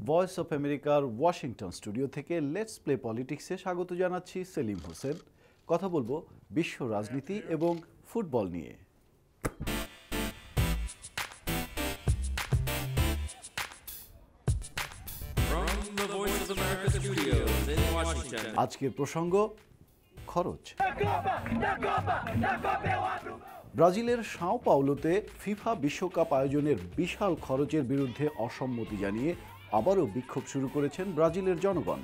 Voice of আমেরিকার Washington studio থেকে let's play পলিটিক্সে স্বাগত জানাচ্ছি সেলিম হোসেন। কথা বলবো বিশ্ব রাজনীতি এবং ফুটবল নিয়ে। আজকের প্রসঙ্গ খরচ। ব্রাজিলের সাও পাওলোতে ফিফা বিশ্বকাপ আয়োজনের বিশাল খরচের বিরুদ্ধে অসম্মতি জানিয়ে আবারও বিক্ষোভ শুরু করেছেন ব্রাজিলের জনগণ।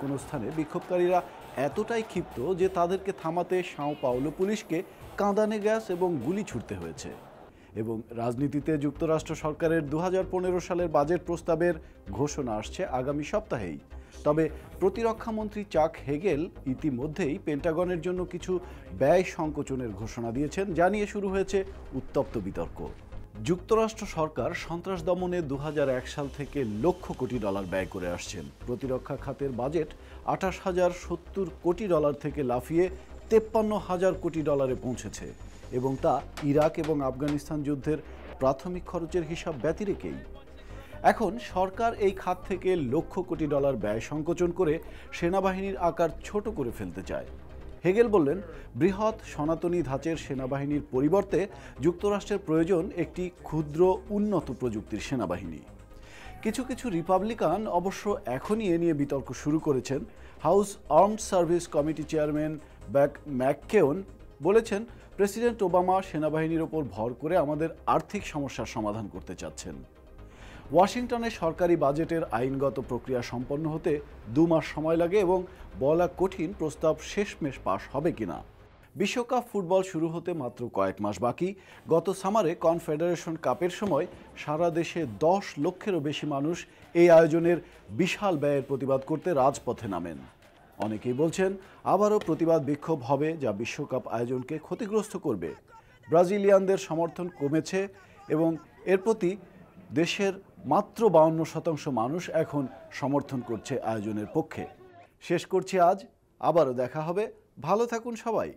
কোনো স্থানে বিক্ষোভকারীরা এতটাই ক্ষিপ্ত যে তাদেরকে থামাতে সাও পাওলো পুলিশকে কাঁদানে গ্যাস এবং গুলি ছুড়তে হয়েছে। এবং রাজনীতিতে যুক্তরাষ্ট্র সরকারের 2015 সালের বাজেট প্রস্তাবের ঘোষণা আসছে আগামী সপ্তাহেই। তবে প্রতিরক্ষামন্ত্রী চাক হেগেল ইতিমধ্যেই পেন্টাগনের জন্য কিছু ব্যয় সংকোচনের ঘোষণা দিয়েছেন, জানিয়ে শুরু হয়েছে উত্তপ্ত বিতর্ক। যুক্তরাষ্ট্র সরকার সন্ত্রাস দমনে 2001 সাল থেকে লক্ষ কোটি ডলার ব্যয় করে আসছেন। প্রতিরক্ষা খাতের বাজেট 28,070 কোটি ডলার থেকে লাফিয়ে 53,000 কোটি ডলারে পৌঁছেছে এবং তা ইরাক এবং আফগানিস্তান যুদ্ধের প্রাথমিক খরচের হিসাব ব্যতিরেকেই। এখন সরকার এই খাত থেকে লক্ষ কোটি ডলার ব্যয় সংকোচন করে সেনাবাহিনীর আকার ছোট করে ফেলতে চায়। হেগেল বললেন, বৃহৎ সনাতনী ধাঁচের সেনাবাহিনীর পরিবর্তে যুক্তরাষ্ট্রের প্রয়োজন একটি ক্ষুদ্র উন্নত প্রযুক্তির সেনাবাহিনী। কিছু রিপাবলিকান অবশ্য এখনই এ নিয়ে বিতর্ক শুরু করেছেন। House Armed Service Committee chairman Buck McKeon বলেছেন, প্রেসিডেন্ট ওবামা সেনাবাহিনীর ওপর ভর করে আমাদের আর্থিক সমস্যার সমাধান করতে চাচ্ছেন। ওয়াশিংটনে সরকারি বাজেটের আইনগত প্রক্রিয়া সম্পন্ন হতে 2 মাস সময় লাগে এবং বলা কঠিন প্রস্তাব শেষমেশ পাশ হবে কিনা। বিশ্বকাপ ফুটবল শুরু হতে মাত্র কয়েক মাস বাকি। গত সামারে কনফেডারেশন কাপের সময় সারা দেশে 10 লক্ষেরও বেশি মানুষ এই আয়োজনের বিশাল ব্যয়ের প্রতিবাদ করতে রাজপথে নামেন। অনেকেই বলছেন আবারও প্রতিবাদ বিক্ষোভ হবে, যা বিশ্বকাপ আয়োজনকে ক্ষতিগ্রস্ত করবে। ব্রাজিলিয়ানদের সমর্থন কমেছে এবং এর প্রতি দেশের মাত্র 52% মানুষ এখন সমর্থন করছে আয়োজনের পক্ষে। শেষ করছি আজ, আবারও দেখা হবে। ভালো থাকুন সবাই।